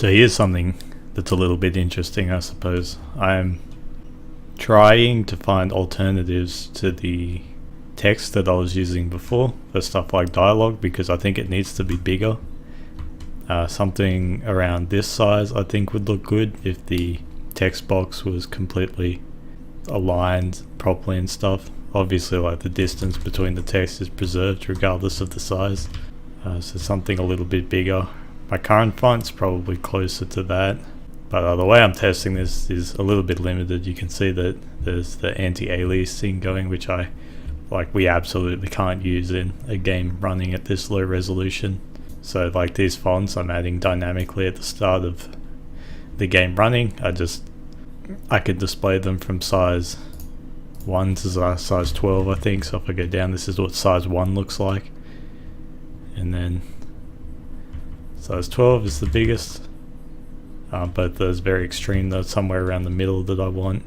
So here's something that's a little bit interesting, I suppose. I'm trying to find alternatives to the text that I was using before for stuff like dialogue, because I think it needs to be bigger. Something around this size I think would look good if the text box was completely aligned properly and stuff. Obviously, like, the distance between the text is preserved regardless of the size, so something a little bit bigger. My current font's probably closer to that, but the way I'm testing this is a little bit limited. You can see that there's the anti-aliasing going, which we absolutely can't use in a game running at this low resolution. So like these fonts I'm adding dynamically at the start of the game running. I could display them from size 1 to size 12, I think. So if I go down, this is what size 1 looks like, and then size 12 is the biggest, but there's very extreme though, somewhere around the middle that I want,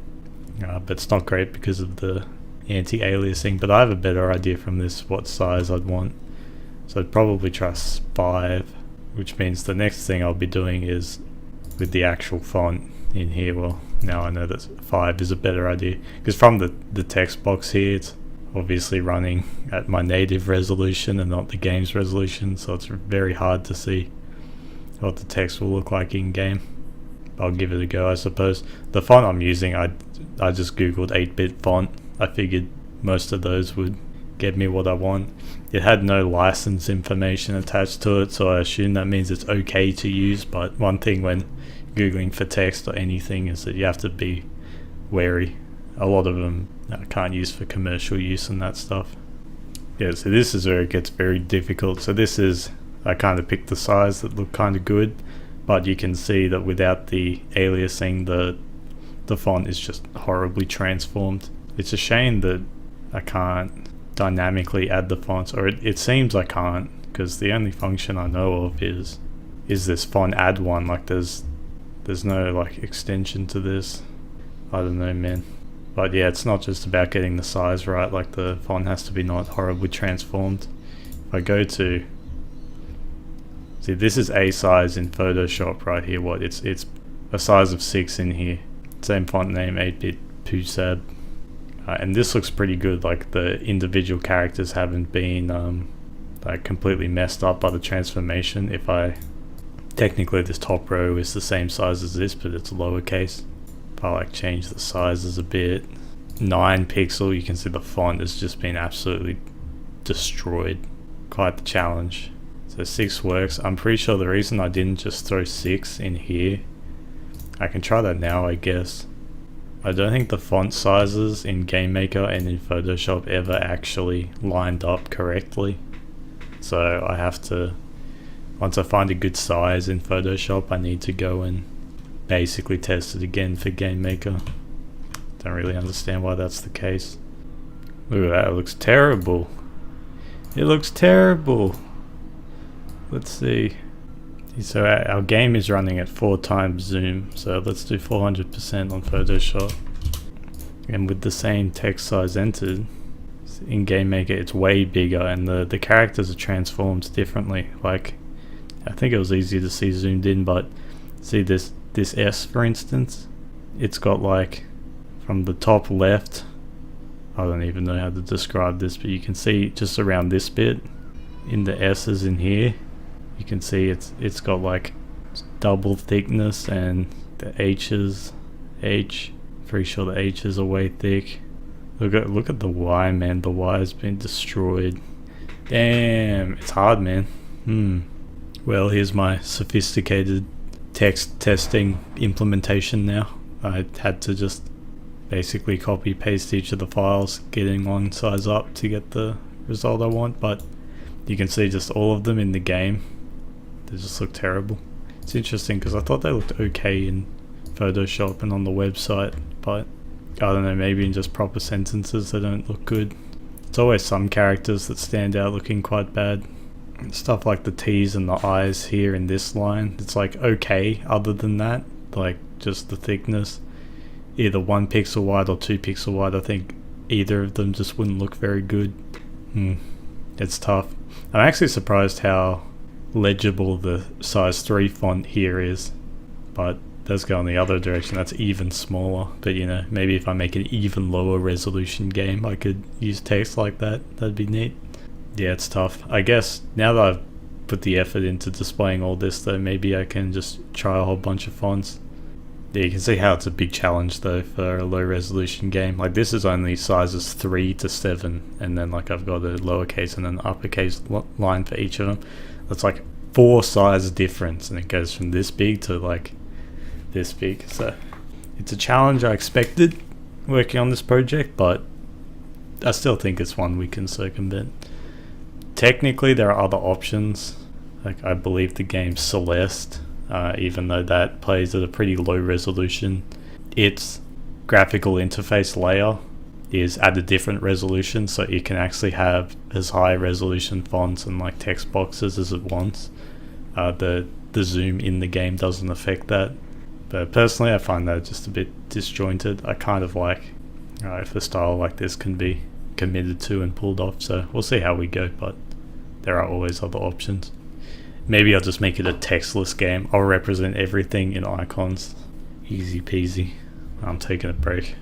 but it's not great because of the anti-aliasing. But I have a better idea from this what size I'd want, so I'd probably try 5, which means the next thing I'll be doing is with the actual font in here. Well, now I know that 5 is a better idea, because from the text box here, it's obviously running at my native resolution and not the game's resolution, so it's very hard to see what the text will look like in game. I'll give it a go, I suppose. The font I'm using, I just googled 8-bit font. I figured most of those would get me what I want. It had no license information attached to it, so I assume that means it's okay to use. But one thing when googling for text or anything is that you have to be wary. A lot of them I can't use for commercial use and that stuff. Yeah, so this is where it gets very difficult. So this is, I kind of picked the size that looked kind of good, but you can see that without the aliasing, the font is just horribly transformed. It's a shame that I can't dynamically add the fonts, or it seems I can't, because the only function I know of is this font add one. Like there's no like extension to this. I don't know, man. But yeah, it's not just about getting the size right, like the font has to be not horribly transformed. If I go to, see, this is a size in Photoshop right here. What, it's a size of 6 in here. Same font name, 8-bit Pusab. And this looks pretty good, like the individual characters haven't been like completely messed up by the transformation. Technically this top row is the same size as this, but it's lowercase. If I like change the sizes a bit, 9 pixel, you can see the font has just been absolutely destroyed. Quite the challenge. So 6 works. I'm pretty sure the reason I didn't just throw 6 in here, I can try that now, I guess. I don't think the font sizes in GameMaker and in Photoshop ever actually lined up correctly. So I have to, once I find a good size in Photoshop, I need to go and basically test it again for GameMaker. Don't really understand why that's the case. Look at that, it looks terrible. It looks terrible. Let's see. So our game is running at 4 times zoom, so let's do 400% on Photoshop. And with the same text size entered, in GameMaker it's way bigger, and the characters are transformed differently. Like, I think it was easy to see zoomed in, but see this S, for instance, it's got like, from the top left, I don't even know how to describe this, but you can see just around this bit, in the S's in here, you can see it's got like double thickness, and the pretty sure the H's are way thick. Look at the Y, man. The Y has been destroyed. Damn, it's hard, man. Well, here's my sophisticated text testing implementation now. I had to just basically copy paste each of the files, getting one size up to get the result I want, but you can see just all of them in the game, they just look terrible. It's interesting because I thought they looked okay in Photoshop and on the website, but I don't know, maybe in just proper sentences they don't look good. It's always some characters that stand out looking quite bad. Stuff like the T's and the I's here in this line, it's like okay, other than that, like just the thickness, either 1 pixel wide or 2 pixel wide, I think either of them just wouldn't look very good. It's tough. I'm actually surprised how legible the size 3 font here is. but let's go in the other direction. That's even smaller. But you know, maybe if I make an even lower resolution game, I could use text like that. That'd be neat. Yeah, it's tough. I guess now that I've put the effort into displaying all this, though, maybe I can just try a whole bunch of fonts. Yeah, you can see how it's a big challenge though for a low resolution game. Like this is only sizes 3 to 7, and then like I've got a lowercase and an uppercase line for each of them. That's like 4 size difference, and it goes from this big to like this big. So it's a challenge I expected working on this project, but I still think it's one we can circumvent. Technically there are other options. Like I believe the game Celeste, even though that plays at a pretty low resolution, its graphical interface layer is at a different resolution, so it can actually have as high resolution fonts and like text boxes as it wants. The zoom in the game doesn't affect that, but personally I find that just a bit disjointed. I kind of like if a style like this can be committed to and pulled off, so we'll see how we go, but there are always other options. Maybe I'll just make it a textless game. I'll represent everything in icons. Easy peasy. I'm taking a break.